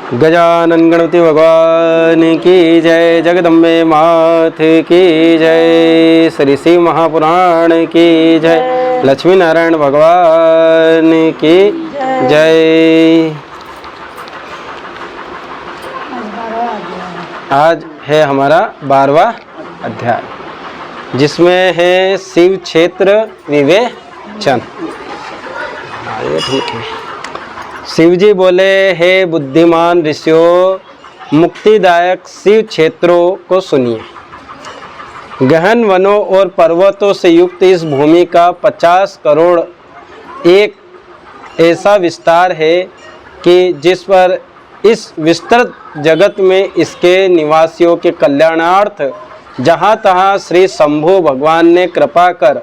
गजानन गणपति भगवान की जय। जगदम्बे मात की जय। श्री शिव महापुराण की जय। लक्ष्मी नारायण भगवान की जय। आज है हमारा 12वां अध्याय, जिसमें है शिव क्षेत्र विवेचन। ये ठीक है। शिव जी बोले, हे बुद्धिमान ऋषियों, मुक्तिदायक शिव क्षेत्रों को सुनिए। गहन वनों और पर्वतों से युक्त इस भूमि का 50 करोड़ एक ऐसा विस्तार है कि जिस पर इस विस्तृत जगत में इसके निवासियों के कल्याणार्थ जहाँ तहाँ श्री शंभु भगवान ने कृपा कर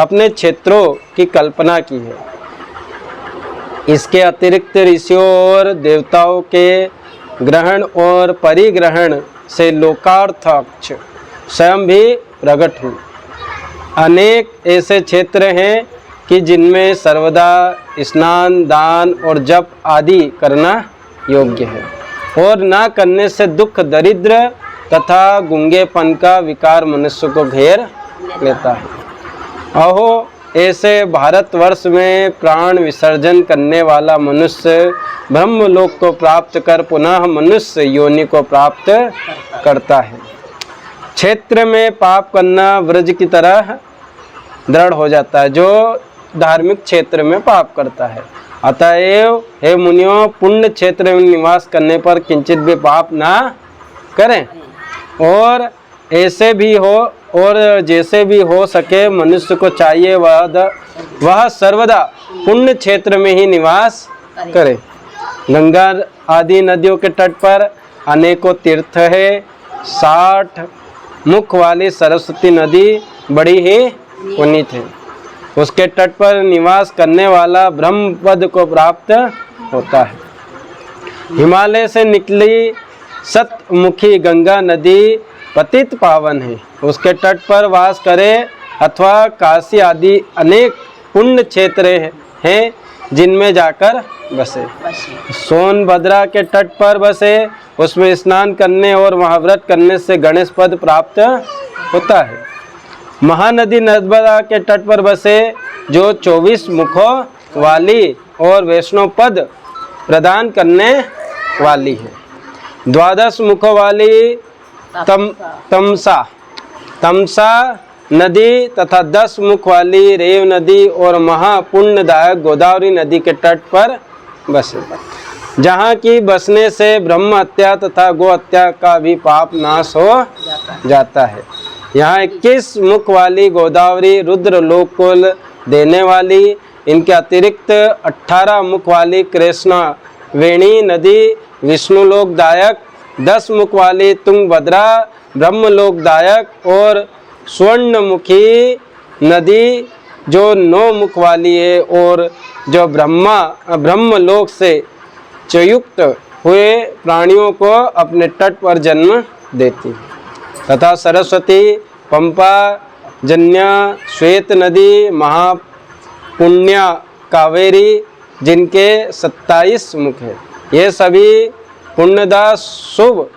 अपने क्षेत्रों की कल्पना की है। इसके अतिरिक्त ऋषियों और देवताओं के ग्रहण और परिग्रहण से लोकार्थाक्ष स्वयं भी प्रकट हुए। अनेक ऐसे क्षेत्र हैं कि जिनमें सर्वदा स्नान, दान और जप आदि करना योग्य है, और ना करने से दुख, दरिद्र तथा गुंगेपन का विकार मनुष्य को घेर लेता है। अहो, ऐसे भारतवर्ष में प्राण विसर्जन करने वाला मनुष्य ब्रह्मलोक को प्राप्त कर पुनः मनुष्य योनि को प्राप्त करता है। क्षेत्र में पाप करना व्रज की तरह दृढ़ हो जाता है, जो धार्मिक क्षेत्र में पाप करता है। अतएव हे मुनियों, पुण्य क्षेत्र में निवास करने पर किंचित भी पाप ना करें, और ऐसे भी हो और जैसे भी हो सके मनुष्य को चाहिए वह सर्वदा पुण्य क्षेत्र में ही निवास करे। गंगा आदि नदियों के तट पर अनेकों तीर्थ है। 60 मुख वाली सरस्वती नदी बड़ी ही पुनीत है। उसके तट पर निवास करने वाला ब्रह्म पद को प्राप्त होता है। हिमालय से निकली सतमुखी गंगा नदी पतित पावन है। उसके तट पर वास करे अथवा काशी आदि अनेक पुण्य क्षेत्र हैं जिनमें जाकर बसे। सोनभद्रा के तट पर बसे, उसमें स्नान करने और महाव्रत करने से गणेश पद प्राप्त होता है। महानदी नर्मदा के तट पर बसे, जो 24 मुखों वाली और वैष्णव पद प्रदान करने वाली है। 12 मुखों वाली तमसा नदी तथा 10 मुख वाली रेव नदी और महापुण्यदायक गोदावरी नदी के तट पर बसे, जहाँ की बसने से ब्रह्म हत्या तथा गो हत्या का भी पाप नाश हो जाता है। यहाँ 21 मुख वाली गोदावरी रुद्र लोक को देने वाली, इनके अतिरिक्त 18 मुख वाली कृष्णा वेणी नदी विष्णु लोकदायक, 10 मुख वाली तुंगभद्रा ब्रह्मलोकदायक, और स्वर्णमुखी नदी जो 9 मुख वाली है और जो ब्रह्मलोक से चयुक्त हुए प्राणियों को अपने तट पर जन्म देती है। तथा सरस्वती, पंपा, जन्या, श्वेत नदी, महापुण्या कावेरी, जिनके 27 मुख है। ये सभी पुण्यदा, शुभ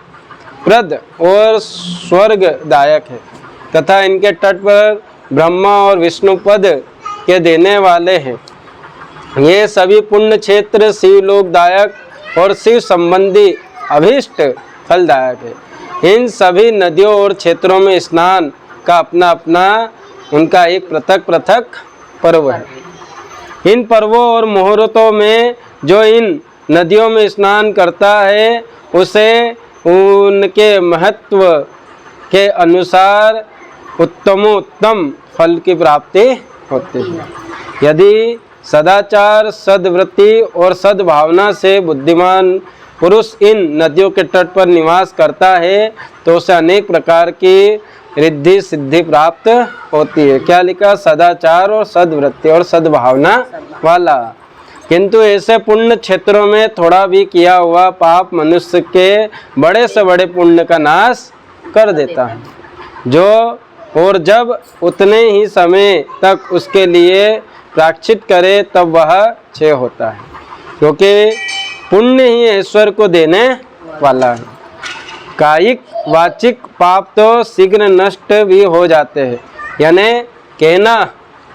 प्रद और स्वर्गदायक है तथा इनके तट पर ब्रह्मा और विष्णु पद के देने वाले हैं। ये सभी पुण्य क्षेत्र शिवलोकदायक और शिव संबंधी अभीष्ट फलदायक है। इन सभी नदियों और क्षेत्रों में स्नान का अपना अपना उनका एक पृथक पृथक पर्व है। इन पर्वों और मुहूर्तों में जो इन नदियों में स्नान करता है, उसे उनके महत्व के अनुसार उत्तमोत्तम फल की प्राप्ति होती है। यदि सदाचार, सद्वृत्ति और सद्भावना से बुद्धिमान पुरुष इन नदियों के तट पर निवास करता है, तो उसे अनेक प्रकार की रिद्धि सिद्धि प्राप्त होती है। क्या लिखा? सदाचार और सद्वृत्ति और सद्भावना वाला। किंतु ऐसे पुण्य क्षेत्रों में थोड़ा भी किया हुआ पाप मनुष्य के बड़े से बड़े पुण्य का नाश कर देता है, और जब उतने ही समय तक उसके लिए प्रायश्चित करे तब वह क्षय होता है। क्योंकि पुण्य ही ऐश्वर्य को देने वाला है। कायिक वाचिक पाप तो शीघ्र नष्ट भी हो जाते हैं, यानी कहना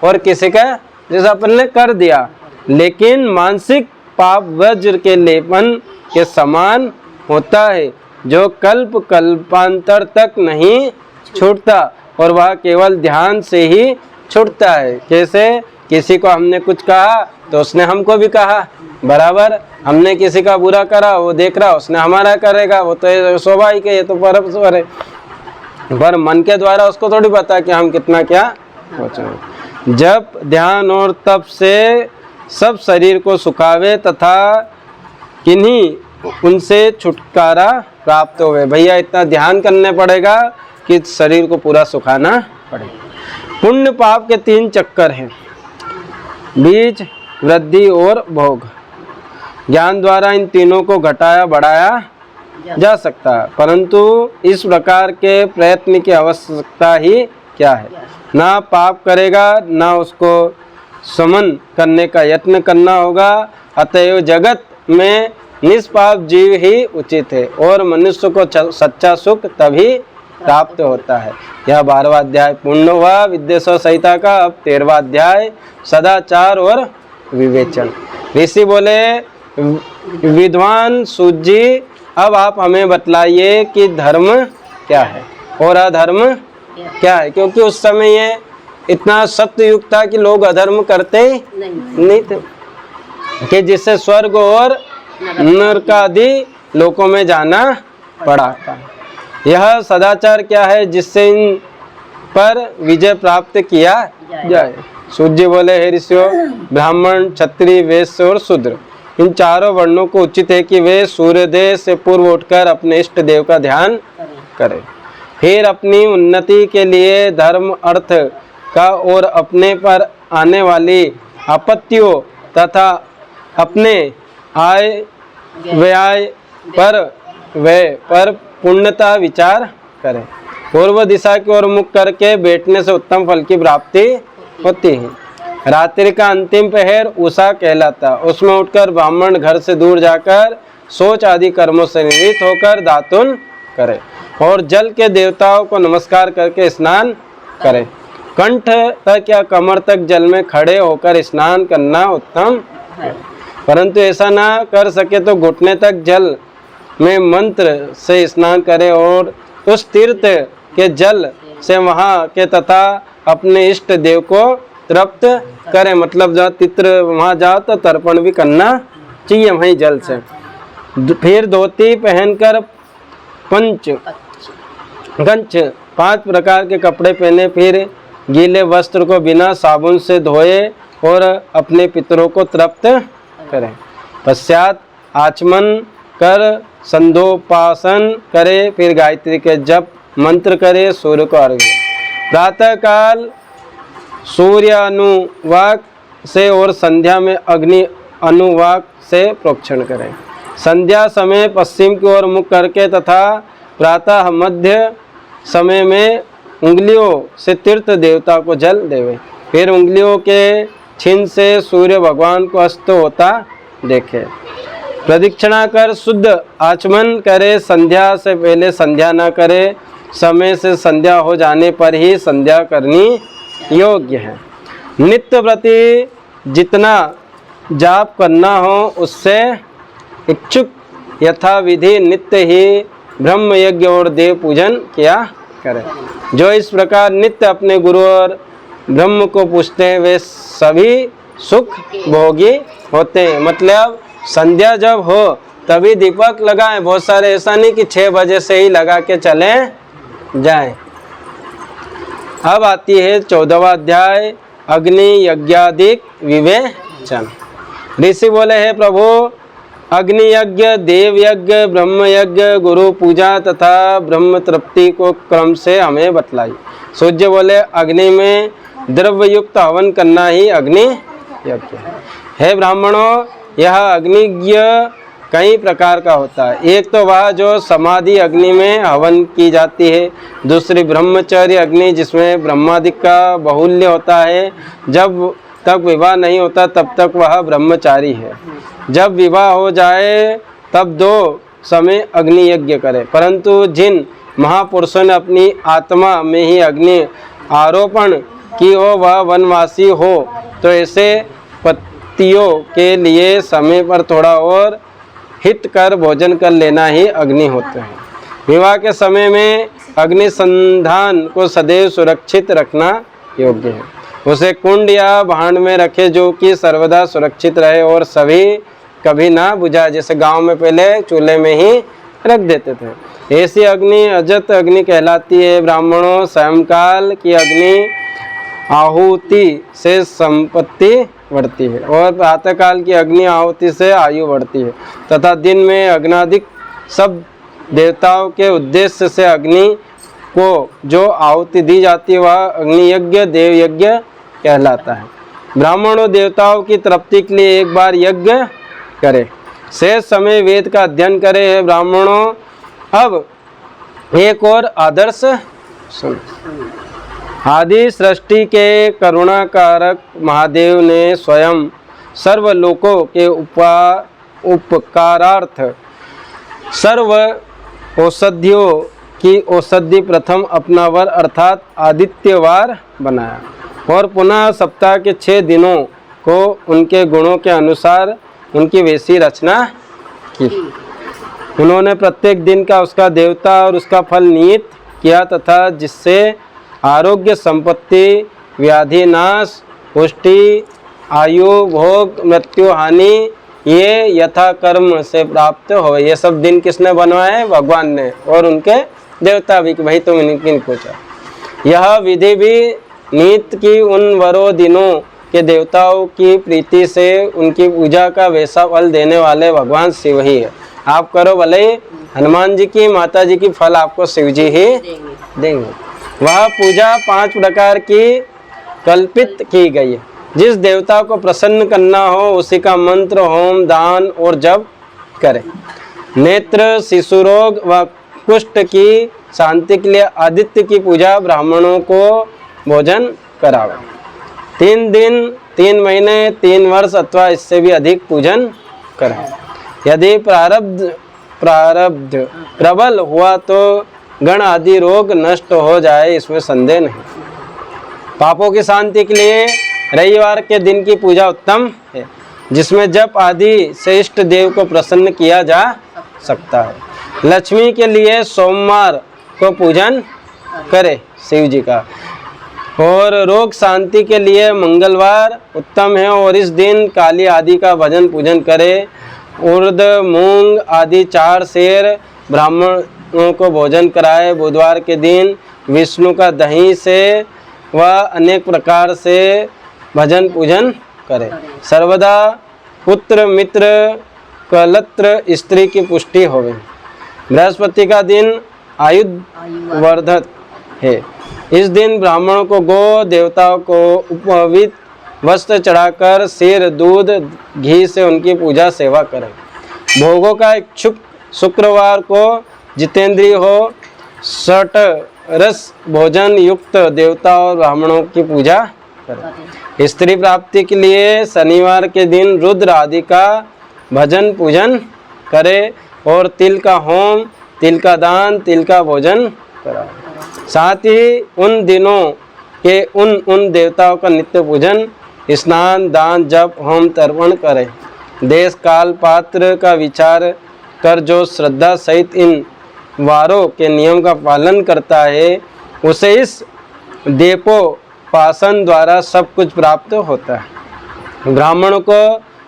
और किसी का जैसा अपन ने कर दिया, लेकिन मानसिक पाप वज्र के लेपन के समान होता है, जो कल्प कल्पांतर तक नहीं छूटता और वह केवल ध्यान से ही छूटता है। कैसे? किसी को हमने कुछ कहा तो उसने हमको भी कहा, बराबर। हमने किसी का बुरा करा, वो देख रहा, उसने हमारा करेगा, वो तो स्वाभाविक है, ये तो परस्पर है। पर मन के द्वारा उसको थोड़ी पता कि हम कितना क्या सोचें। जब ध्यान और तप से सब शरीर को सुखावे तथा किन्हीं उनसे छुटकारा प्राप्त होवे। भैया इतना ध्यान करने पड़ेगा कि शरीर को पूरा सुखाना पड़ेगा। पुण्य पाप के 3 चक्कर हैं, बीज, वृद्धि और भोग। ज्ञान द्वारा इन तीनों को घटाया बढ़ाया जा सकता है, परंतु इस प्रकार के प्रयत्न की आवश्यकता ही क्या है। ना पाप करेगा ना उसको समन करने का यत्न करना होगा। अतएव जगत में निष्पाप जीव ही उचित है और मनुष्य को सच्चा सुख तभी प्राप्त होता है। यह 12वां अध्याय पूर्ण हुआ विद्वेषण संहिता का। अब 13वां अध्याय सदाचार और विवेचन। ऋषि बोले, विद्वान सूत जी, अब आप हमें बतलाइए कि धर्म क्या है और अधर्म क्या है, क्योंकि उस समय ये इतना सत्य युग था कि लोग अधर्म करते नहीं थे, कि जिससे स्वर्ग और नरक आदि लोकों में जाना पड़ा था। यह सदाचार क्या है जिससे इन पर विजय प्राप्त किया जाए। सूत जी बोले, हे ऋषियों, ब्राह्मण, क्षत्रिय, वैश्य और शूद्र, इन चारों वर्णों को उचित है कि वे सूर्योदय से पूर्व उठकर अपने इष्ट देव का ध्यान करें, फिर अपनी उन्नति के लिए धर्म अर्थ का और अपने पर आने वाली आपत्तियों तथा अपने आय व्यय पर पूर्णतः विचार करें। पूर्व दिशा की ओर मुख करके बैठने से उत्तम फल की प्राप्ति होती है। रात्रि का अंतिम पहर उषा कहलाता, उसमें उठकर ब्राह्मण घर से दूर जाकर शौच आदि कर्मों से निवृत्त होकर दातुन करे और जल के देवताओं को नमस्कार करके स्नान करे। कंठ तक या कमर तक जल में खड़े होकर स्नान करना उत्तम है, परंतु ऐसा ना कर सके तो घुटने तक जल में मंत्र से स्नान करे और उस तीर्थ के जल से वहाँ के तथा अपने इष्ट देव को तृप्त करे। मतलब जहाँ तीर्थ वहाँ जाओ तो तर्पण भी करना चाहिए वहीं जल से। फिर धोती पहनकर गंच 5 प्रकार के कपड़े पहने, फिर गीले वस्त्र को बिना साबुन से धोए और अपने पितरों को तृप्त करें। पश्चात आचमन कर संध्योपासन करे, फिर गायत्री के जप मंत्र करे, सूर्य को अर्घ्य। प्रातः काल सूर्य अनुवाक से और संध्या में अग्नि अनुवाक से प्रोक्षण करें। संध्या समय पश्चिम की ओर मुख करके तथा प्रातः मध्य समय में उंगलियों से तीर्थ देवता को जल देवे, फिर उंगलियों के छिन से सूर्य भगवान को अस्त होता देखे। प्रदक्षिणा कर शुद्ध आचमन करे, संध्या से पहले संध्या न करे, समय से संध्या हो जाने पर ही संध्या करनी योग्य है। नित्य प्रति जितना जाप करना हो उससे इच्छुक यथाविधि नित्य ही ब्रह्म यज्ञ और देव पूजन किया करें। जो इस प्रकार नित्य अपने गुरु और ब्रह्म को पूछते हैं वे सभी सुख भोगी होते हैं। मतलब संध्या जब हो तभी दीपक लगाएं, बहुत सारे, ऐसा नहीं कि 6 बजे से ही लगा के चले जाएं। अब आती है 14वां अध्याय अग्नि यज्ञादिक विवेचन। ऋषि बोले, हे प्रभु, अग्नि यज्ञ, देव यज्ञ, ब्रह्म यज्ञ, गुरु पूजा तथा ब्रह्म तृप्ति को क्रम से हमें बतलाई। सूर्य बोले, अग्नि में द्रव्य युक्त हवन करना ही अग्नि यज्ञ है। हे ब्राह्मणों, यह अग्निज्ञ कई प्रकार का होता है। एक तो वह जो समाधि अग्नि में हवन की जाती है, दूसरी ब्रह्मचर्य अग्नि जिसमें ब्रह्मादि का बाहुल्य होता है, जब तक विवाह नहीं होता तब तक वह ब्रह्मचारी है। जब विवाह हो जाए तब 2 समय अग्नि यज्ञ करे, परंतु जिन महापुरुषों ने अपनी आत्मा में ही अग्नि आरोपण की हो वह वनवासी हो, तो ऐसे पतियों के लिए समय पर थोड़ा और हित कर भोजन कर लेना ही अग्नि होते हैं। विवाह के समय में अग्नि संधान को सदैव सुरक्षित रखना योग्य है। उसे कुंड या भांड में रखे जो कि सर्वदा सुरक्षित रहे और सभी कभी ना बुझाए। जैसे गांव में पहले चूल्हे में ही रख देते थे। ऐसी अग्नि अजत अग्नि कहलाती है। ब्राह्मणों सायंकाल की अग्नि आहुति से संपत्ति बढ़ती है और प्रातःकाल की अग्नि आहुति से आयु बढ़ती है, तथा दिन में अग्नादिक सब देवताओं के उद्देश्य से अग्नि को जो आहुति दी जाती है वह अग्नि यज्ञ देव यज्ञ कहलाता है। ब्राह्मणों देवताओं की तृप्ति के लिए एक बार यज्ञ करे, शेष समय वेद का अध्ययन करे। है ब्राह्मणों, अब एक और आदर्श सुन। आदि सृष्टि के करुणाकारक महादेव ने स्वयं सर्वलोकों के उपकारार्थ सर्व औषधियों की औषधि प्रथम अपना वर अर्थात आदित्यवार बनाया और पुनः सप्ताह के 6 दिनों को उनके गुणों के अनुसार उनकी वैसी रचना की। उन्होंने प्रत्येक दिन का उसका देवता और उसका फल नियत किया तथा जिससे आरोग्य, संपत्ति, व्याधि नाश, पुष्टि, आयु, भोग, मृत्यु, हानि ये यथा कर्म से प्राप्त हो। ये सब दिन किसने बनवाए हैं? भगवान ने, और उनके देवता भी। भाई तुम इनकी पूछा। यह विधि भी नित्य की उन वरों दिनों के देवताओं की प्रीति से उनकी पूजा का वैसा फल देने वाले भगवान शिव ही है। आप करो भले हनुमान जी की, माता जी की, फल आपको शिव जी ही देंगे। वह पूजा 5 प्रकार की कल्पित की गई है। जिस देवता को प्रसन्न करना हो उसी का मंत्र, होम, दान और जप करें। नेत्र, शिशु रोग व कुष्ठ की शांति के लिए आदित्य की पूजा, ब्राह्मणों को भोजन करावे। 3 दिन, 3 महीने, 3 वर्ष अथवा इससे भी अधिक पूजन करें। यदि प्रारब्ध प्रबल हुआ तो गण आदि रोग नष्ट हो जाए, इसमें संदेह नहीं। पापों की शांति के लिए रविवार के दिन की पूजा उत्तम है, जिसमें जप आदि से इष्ट देव को प्रसन्न किया जा सकता है। लक्ष्मी के लिए सोमवार को पूजन करे शिव जी का, और रोग शांति के लिए मंगलवार उत्तम है और इस दिन काली आदि का भजन पूजन करे। उर्द, मूंग आदि 4 शेर ब्राह्मणों को भोजन कराए। बुधवार के दिन विष्णु का दही से व अनेक प्रकार से भजन पूजन करे। सर्वदा पुत्र, मित्र, कलत्र, स्त्री की पुष्टि होवे। बृहस्पति का दिन आयुर्वर्धक है। इस दिन ब्राह्मणों को गो देवताओं को उपवित वस्त्र चढ़ाकर सिर, दूध, घी से उनकी पूजा सेवा करें। भोगों का इच्छुक शुक्रवार को जितेंद्रिय हो, षट रस भोजन युक्त देवता और ब्राह्मणों की पूजा करें। स्त्री प्राप्ति के लिए शनिवार के दिन रुद्र आदि का भजन पूजन करे और तिल का होम, तिल का दान, तिल का भोजन कराए। साथ ही उन दिनों के उन देवताओं का नित्य पूजन, स्नान, दान, जप, होम, तर्पण करें। देश काल पात्र का विचार कर जो श्रद्धा सहित इन वारों के नियम का पालन करता है उसे इस देपोपासन द्वारा सब कुछ प्राप्त होता है। ब्राह्मणों को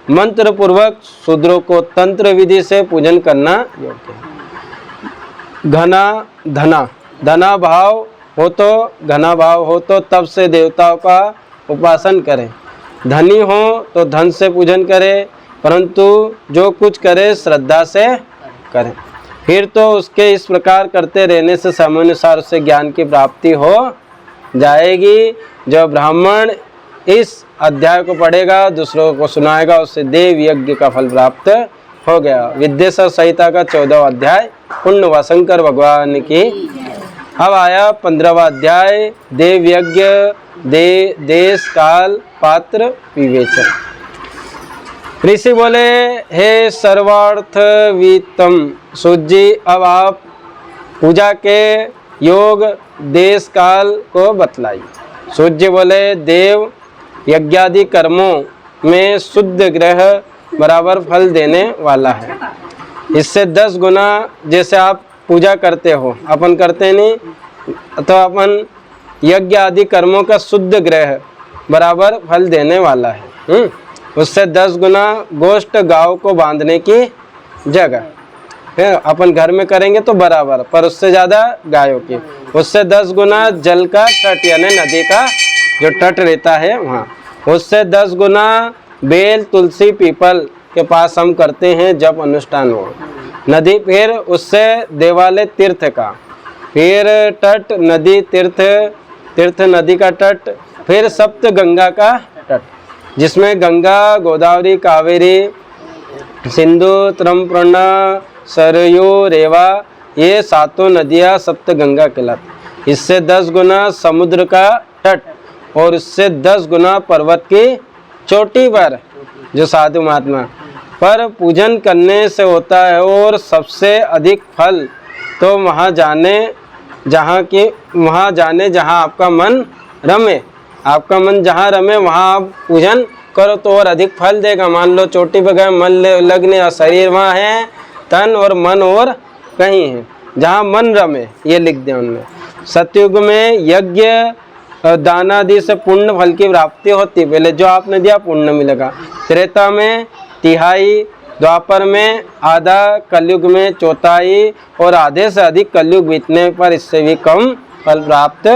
मंत्र पूर्वक, शूद्रों को तंत्र विधि से पूजन करना योग्य है। घना भाव हो तो तब से देवताओं का उपासन करें। धनी हो तो धन से पूजन करे, परंतु जो कुछ करे श्रद्धा से करें। फिर तो उसके इस प्रकार करते रहने से समयानुसार उससे ज्ञान की प्राप्ति हो जाएगी। जो ब्राह्मण इस अध्याय को पढ़ेगा, दूसरों को सुनाएगा, उससे देव यज्ञ का फल प्राप्त हो गया। विद्यासागर संहिता का 14वां अध्याय। पुण्य वासंकर भगवान की। अब आया 15वां अध्याय, देव यज्ञ, देश काल पात्र विवेचन। ऋषि बोले, हे सर्वार्थ वितम सूर्य जी, अब आप पूजा के योग देश काल को बतलाइए। सूर्य बोले, देव यज्ञादि कर्मों में शुद्ध ग्रह बराबर फल देने वाला है। इससे 10 गुना, जैसे आप पूजा करते हो, अपन करते नहीं, तो अपन यज्ञ आदि कर्मों का शुद्ध ग्रह बराबर फल देने वाला है। उससे 10 गुना गोष्ठ गांव को बांधने की जगह है। अपन घर में करेंगे तो बराबर, पर उससे ज़्यादा गायों की। उससे 10 गुना जल का तट, यानी नदी का जो तट रहता है वहाँ। उससे 10 गुना बेल तुलसी पीपल के पास हम करते हैं जब अनुष्ठान हो। नदी, फिर उससे देवालय तीर्थ का, फिर तट नदी तीर्थ, तीर्थ नदी का तट, फिर सप्त गंगा का तट, जिसमें गंगा, गोदावरी, कावेरी, सिंधु, त्रम्प्रना, सरयू, रेवा, ये 7 नदियाँ सप्त गंगा कहलाती। इससे 10 गुना समुद्र का तट, और इससे 10 गुना पर्वत की चोटी पर जो साधु महात्मा पर पूजन करने से होता है। और सबसे अधिक फल तो वहाँ जाने जहाँ आपका मन रमे। आपका मन जहाँ रमे वहाँ आप पूजन करो तो और अधिक फल देगा। मान लो चोटी पर गए, मन लगने, और शरीर वहाँ है, तन और मन और कहीं है, जहाँ मन रमे, ये लिख दें उनमें। सतयुग में यज्ञ दान आदि से पुण्य फल की प्राप्ति होती, पहले जो आपने दिया पुण्य मिलेगा। त्रेता में तिहाई, द्वापर में आधा, कलयुग में चौथाई, और आधे से अधिक कलयुग बीतने पर इससे भी कम फल प्राप्त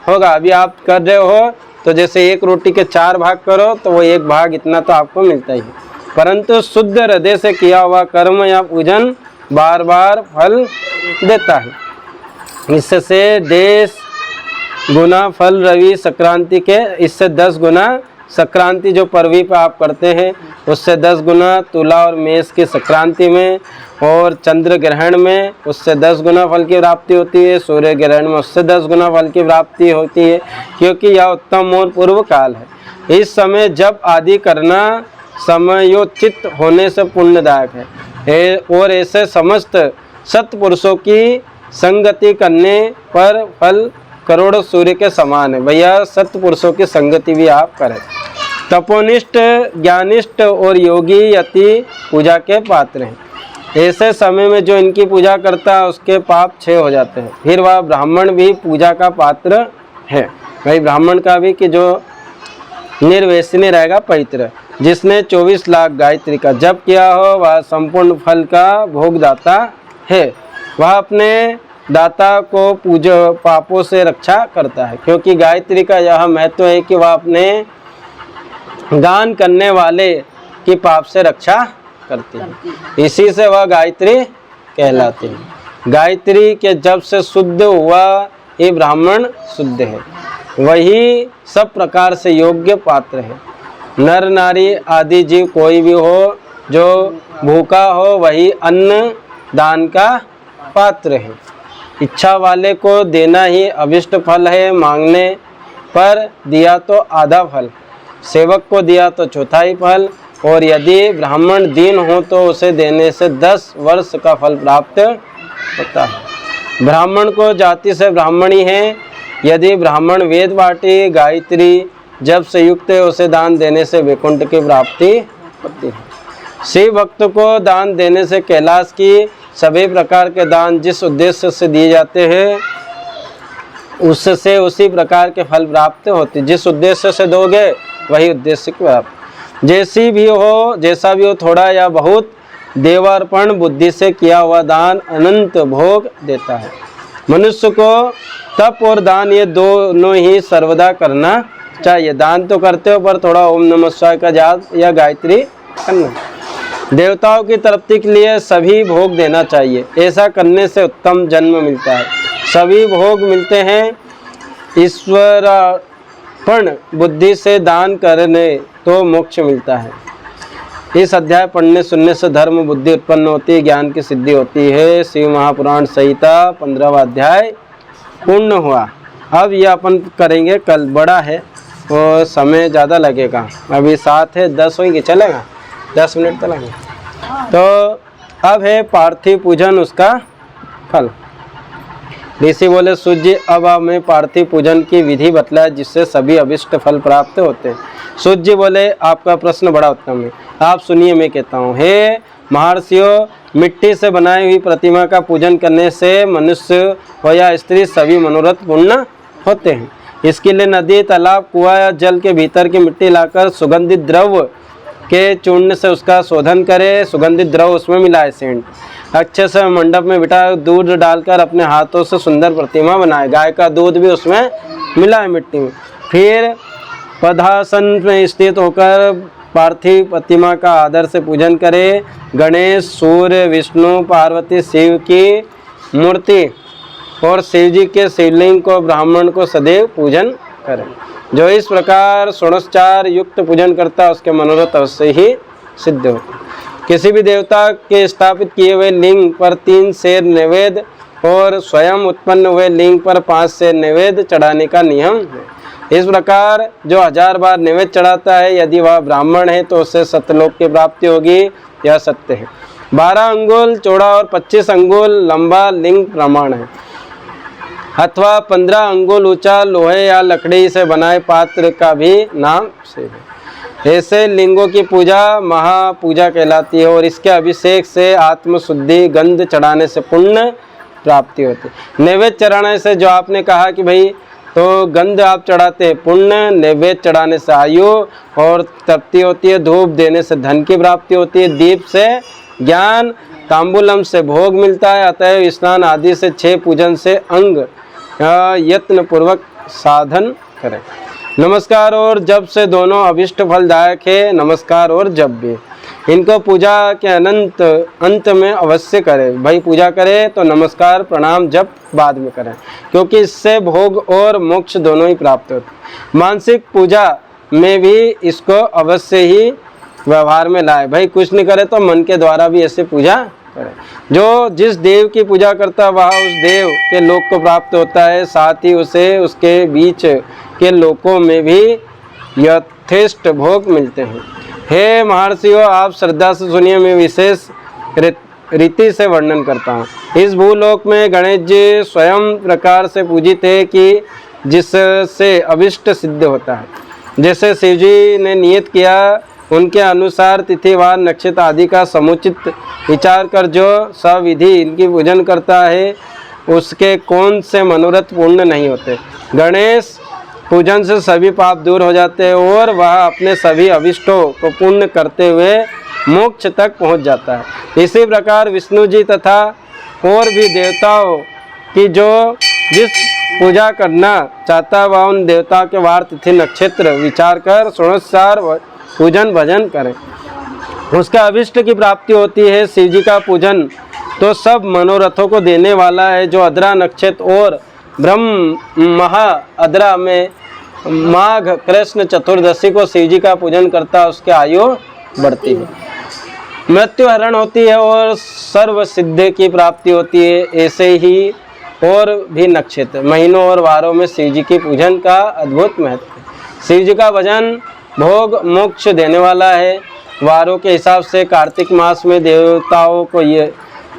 होगा। अभी आप कर रहे हो तो जैसे 1 रोटी के 4 भाग करो तो वो 1 भाग इतना तो आपको मिलता ही है, परंतु शुद्ध हृदय से किया हुआ कर्म या पूजन बार बार फल देता है। इससे देश गुना फल रवि संक्रांति के, इससे 10 गुना संक्रांति जो पर्वी पे आप करते हैं उससे 10 गुना, तुला और मेष की संक्रांति में, और चंद्र ग्रहण में उससे 10 गुना फल की प्राप्ति होती है। सूर्य ग्रहण में उससे 10 गुना फल की प्राप्ति होती है, क्योंकि यह उत्तम और पूर्व काल है। इस समय जब आदि करना समयोचित होने से पुण्यदायक है, और ऐसे समस्त सत्पुरुषों की संगति करने पर फल करोड़ों सूर्य के समान है। भैया सत्पुरुषों की संगति भी आप करें। तपोनिष्ठ, ज्ञानिष्ठ और योगी यति पूजा के पात्र हैं। ऐसे समय में जो इनकी पूजा करता है उसके पाप क्षय हो जाते हैं। फिर वह ब्राह्मण भी पूजा का पात्र है। भाई ब्राह्मण का भी, कि जो निर्वैसनी रहेगा पवित्र, जिसने 24 लाख गायत्री का जप किया हो वह संपूर्ण फल का भोगदाता है। वह अपने दाता को पूजा पापों से रक्षा करता है, क्योंकि गायत्री का यह महत्व है कि वह अपने गान करने वाले की पाप से रक्षा करती है। इसी से वह गायत्री कहलाती है। गायत्री के जप से शुद्ध हुआ ये ब्राह्मण शुद्ध है, वही सब प्रकार से योग्य पात्र है। नर नारी आदि जीव कोई भी हो जो भूखा हो वही अन्न दान का पात्र है। इच्छा वाले को देना ही अभिष्ट फल है। मांगने पर दिया तो आधा फल, सेवक को दिया तो चौथाई फल, और यदि ब्राह्मण दीन हो तो उसे देने से 10 वर्ष का फल प्राप्त होता है। ब्राह्मण को जाति से ब्राह्मणी है। यदि ब्राह्मण वेद पाठी गायत्री जब से युक्त है उसे दान देने से वैकुंठ की प्राप्ति होती है। शिव भक्त को दान देने से कैलाश की सभी प्रकार के दान जिस उद्देश्य से दिए जाते हैं उससे उसी प्रकार के फल प्राप्त होते। जिस उद्देश्य से दोगे वही उद्देश्य की प्राप्ति। जैसा भी हो थोड़ा या बहुत, देवार्पण बुद्धि से किया हुआ दान अनंत भोग देता है। मनुष्य को तप और दान ये दोनों ही सर्वदा करना चाहिए। दान तो करते हो पर थोड़ा ओम नमः शिवाय का जाप या गायत्री करना। देवताओं की तृप्ति के लिए सभी भोग देना चाहिए। ऐसा करने से उत्तम जन्म मिलता है। सभी भोग मिलते हैं। ईश्वरार्पण बुद्धि से दान करने तो मोक्ष मिलता है। इस अध्याय पढ़ने सुनने से धर्म बुद्धि उत्पन्न होती है, ज्ञान की सिद्धि होती है। शिव महापुराण संहिता 15वां अध्याय पूर्ण हुआ। अब ये अपन करेंगे कल, बड़ा है और समय ज़्यादा लगेगा। अभी 7 है 10 होगी चलेगा। 10 मिनट तो लगे। तो अब है पार्थिव पूजन, उसका फल। ऋषि बोले सूर्य जी अब हमें पार्थिव पूजन की विधि बतलाए जिससे सभी अभिष्ट फल प्राप्त होते हैं। सूर्य जी बोले आपका प्रश्न बड़ा उत्तम है, आप सुनिए मैं कहता हूँ। हे महर्षियों, मिट्टी से बनाई हुई प्रतिमा का पूजन करने से मनुष्य हो या स्त्री सभी मनोरथ पूर्ण होते हैं। इसके लिए नदी, तालाब, कुआं या जल के भीतर की मिट्टी लाकर सुगंधित द्रव्य के चूर्ण से उसका शोधन करे, सुगंधित द्रव्य उसमें मिलाए, सेंट अच्छे से मंडप में बिठा दूध डालकर अपने हाथों से सुंदर प्रतिमा बनाए। गाय का दूध भी उसमें मिलाए मिट्टी में। फिर पद्मासन में स्थित होकर पार्थिव प्रतिमा का आदर से पूजन करे। गणेश, सूर्य, विष्णु, पार्वती, शिव की मूर्ति और शिव जी के शिवलिंग को ब्राह्मण को सदैव पूजन करें। जो इस प्रकार षोडशोपचार युक्त पूजन करता है उसके मनोरथ अवश्य ही सिद्ध होते। किसी भी देवता के स्थापित किए हुए लिंग पर 3 सेर नैवेद्य और स्वयं उत्पन्न हुए लिंग पर 5 सेर नैवेद्य चढ़ाने का नियम है। इस प्रकार जो 1000 बार नैवेद्य चढ़ाता है, यदि वह ब्राह्मण है तो उससे सत्यलोक की प्राप्ति होगी, यह सत्य है। 12 अंगुल चौड़ा और 25 अंगुल लंबा लिंग प्रमाण है, अथवा 15 अंगुल ऊंचा लोहे या लकड़ी से बनाए पात्र का भी नाम शिव है। ऐसे लिंगों की पूजा महापूजा कहलाती है और इसके अभिषेक से आत्मशुद्धि, गंध चढ़ाने से पुण्य प्राप्ति होती है। नैवेद्य चढ़ाने से जो आपने कहा कि भाई तो गंध आप चढ़ाते हैं पुण्य, नैवेद्य चढ़ाने से आयु और तृप्ति होती है, धूप देने से धन की प्राप्ति होती है, दीप से ज्ञान, तांबूलम से भोग मिलता है। अतएव स्नान आदि से 6 पूजन से अंग यत्न पूर्वक साधन करें। नमस्कार और जप से दोनों अभिष्ट फलदायक है। नमस्कार और जप भी इनको पूजा के अंत में अवश्य करें। भाई पूजा करें तो नमस्कार प्रणाम जप बाद में करें, क्योंकि इससे भोग और मोक्ष दोनों ही प्राप्त होते। मानसिक पूजा में भी इसको अवश्य ही व्यवहार में लाए। भाई कुछ नहीं करे तो मन के द्वारा भी ऐसे पूजा करें। जो जिस देव की पूजा करता है वह उस देव के लोक को प्राप्त होता है, साथ ही उसे उसके बीच के लोकों में भी यथेष्ट भोग मिलते हैं। हे महर्षियों, आप श्रद्धा से सुनिए, मैं विशेष रीति से वर्णन करता हूँ। इस भूलोक में गणेश जी स्वयं प्रकार से पूजित है कि जिससे अभिष्ट सिद्ध होता है। जैसे शिव जी ने नियत किया उनके अनुसार तिथिवार, नक्षत्र आदि का समुचित विचार कर जो सविधि इनकी पूजन करता है उसके कौन से मनोरथ पूर्ण नहीं होते। गणेश पूजन से सभी पाप दूर हो जाते हैं और वह अपने सभी अभिष्टों को पूर्ण करते हुए मोक्ष तक पहुंच जाता है। इसी प्रकार विष्णु जी तथा और भी देवताओं की जो जिस पूजा करना चाहता है वह उन देवताओं के वार, तिथि, नक्षत्र विचार कर षोडशोपचार पूजन भजन करें, उसका अभिष्ट की प्राप्ति होती है। शिव जी का पूजन तो सब मनोरथों को देने वाला है। जो अद्रा नक्षत्र और ब्रह्म महा अद्रा में माघ कृष्ण चतुर्दशी को शिव जी का पूजन करता है उसकी आयु बढ़ती है, मृत्यु हरण होती है और सर्व सिद्धि की प्राप्ति होती है। ऐसे ही और भी नक्षत्र, महीनों और वारों में शिव जी के पूजन का अद्भुत महत्व है। शिव जी का भजन भोग मोक्ष देने वाला है। वारों के हिसाब से कार्तिक मास में देवताओं को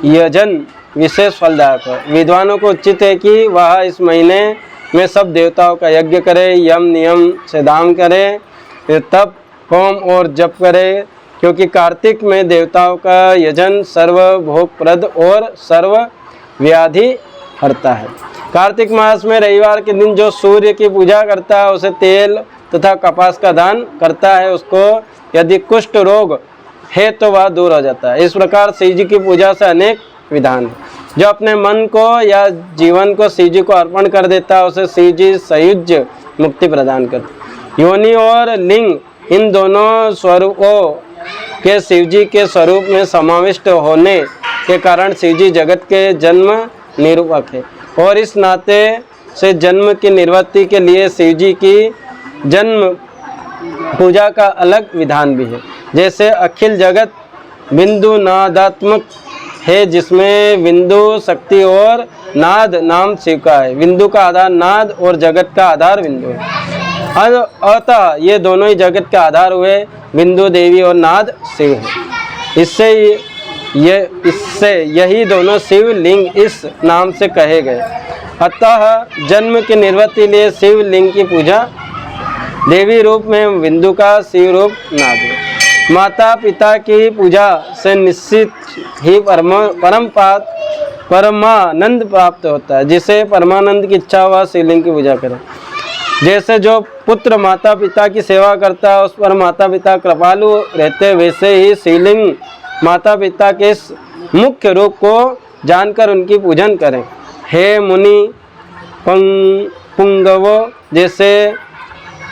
यजन विशेष फलदायक है। विद्वानों को उचित है कि वह इस महीने में सब देवताओं का यज्ञ करे, यम नियम से दान करे, तप होम और जप करे, क्योंकि कार्तिक में देवताओं का यजन सर्व भोगप्रद और सर्व व्याधि हरता है। कार्तिक मास में रविवार के दिन जो सूर्य की पूजा करता है उसे तेल तथा कपास का दान करता है, उसको यदि कुष्ठ रोग है तो वह दूर हो जाता है। इस प्रकार शिव जी की पूजा से अनेक विधान है। जो अपने मन को या जीवन को शिव जी को अर्पण कर देता है उसे शिव जी सयुज मुक्ति प्रदान करते। योनि और लिंग इन दोनों स्वरूपों के शिव जी के स्वरूप में समाविष्ट होने के कारण शिव जी जगत के जन्म निरूपक है और इस नाते से जन्म की निवृत्ति के लिए शिव जी की जन्म पूजा का अलग विधान भी है। जैसे अखिल जगत बिंदु नादात्मक है जिसमें बिंदु शक्ति और नाद नाम शिव का है। बिंदु का आधार नाद और जगत का आधार बिंदु है। अतः ये दोनों ही जगत के आधार हुए, बिंदु देवी और नाद शिव है। इससे यही दोनों शिव लिंग इस नाम से कहे गए। अतः जन्म की निवृत्ति लिए शिव लिंग की पूजा, देवी रूप में बिंदु का, शिव रूप नाद। माता पिता की पूजा से निश्चित ही परमानंद प्राप्त होता है। जिसे परमानंद की इच्छा हुआ शिवलिंग की पूजा करे। जैसे जो पुत्र माता पिता की सेवा करता है उस पर माता पिता कृपालु रहते, वैसे ही शिवलिंग माता पिता के इस मुख्य रूप को जानकर उनकी पूजन करें। हे मुनि पुंगवो, जैसे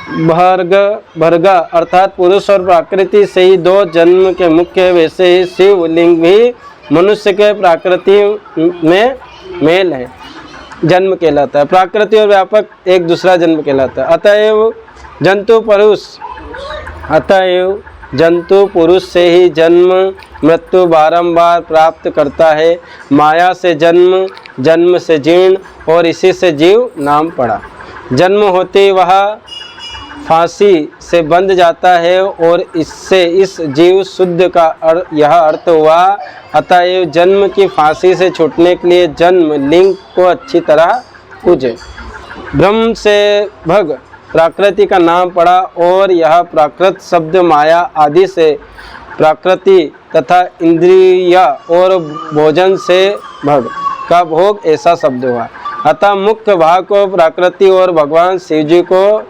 भर्गा अर्थात पुरुष और प्रकृति से ही दो जन्म के मुख्य है, वैसे ही शिवलिंग भी मनुष्य के प्रकृति में मेल है, जन्म कहलाता है। प्रकृति और व्यापक एक दूसरा जन्म कहलाता है। अतएव जंतु पुरुष से ही जन्म मृत्यु बारंबार प्राप्त करता है। माया से जन्म, जन्म से जीर्ण और इसी से जीव नाम पड़ा। जन्म होते वह फांसी से बंध जाता है और इससे इस जीव शुद्ध का यह अर्थ हुआ। अतएव जन्म की फांसी से छूटने के लिए जन्म लिंग को अच्छी तरह पूजे। ब्रह्म से भग प्रकृति का नाम पड़ा और यह प्राकृत शब्द माया आदि से प्रकृति तथा इंद्रिय और भोजन से भग का भोग ऐसा शब्द हुआ। अतः मुख्य भाग को प्रकृति और भगवान शिव जी को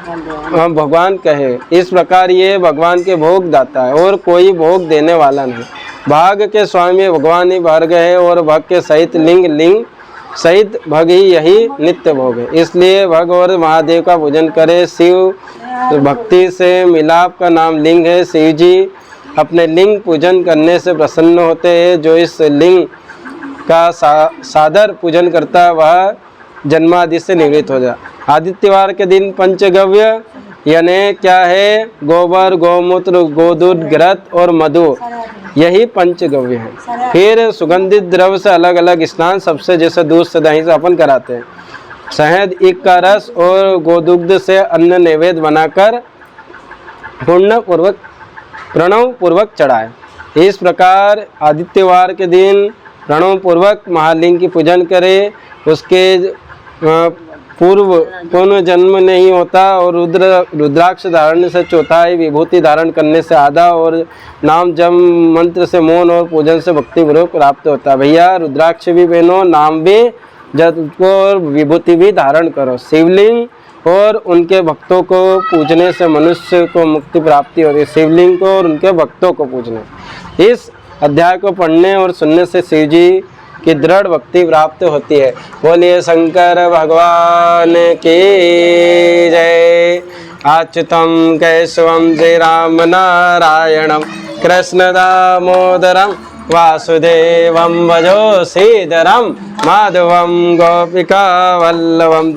भगवान कहे। इस प्रकार ये भगवान के भोग दाता है और कोई भोग देने वाला नहीं। भाग के स्वामी भगवान ही भर्ग है और भग के सहित लिंग सहित भग ही यही नित्य भोग है। इसलिए भग और महादेव का पूजन करे। शिव भक्ति से मिलाप का नाम लिंग है। शिव जी अपने लिंग पूजन करने से प्रसन्न होते हैं। जो इस लिंग का सादर पूजन करता है वह जन्मादि से निवृत्त हो जाए। आदित्यवार के दिन पंचगव्य यानी क्या है? गोबर, गोमूत्र, गोदूध, घृत और मधु, यही पंचगव्य है। फिर सुगंधित द्रव्य से अलग अलग स्नान, सबसे जैसे दूध से दही से अपन कराते हैं। शहद, ईख का रस और गोदुग्ध से अन्न नैवेद्य बनाकर प्रणव पूर्वक चढ़ाए। इस प्रकार आदित्यवार के दिन प्रणव पूर्वक महालिंग की पूजन करे। उसके पूर्व जन्म नहीं होता और रुद्राक्ष धारण से चौथाई, विभूति धारण करने से आधा और नाम जप मंत्र से मौन और पूजन से भक्ति पूर्वक प्राप्त होता है। भैया रुद्राक्ष भी पहनो, नाम भी जप और विभूति भी धारण करो। शिवलिंग और उनके भक्तों को पूजने से मनुष्य को मुक्ति प्राप्ति होती है। शिवलिंग को और उनके भक्तों को पूजने, इस अध्याय को पढ़ने और सुनने से शिव जी की दृढ़ भक्ति प्राप्त होती है। बोलिए शंकर भगवान की जय। अच्युतम केशवम श्री राम नारायणम कृष्ण दामोदरम वासुदेवम भजो श्रीधरम माधवम गोपिका वल्लभम।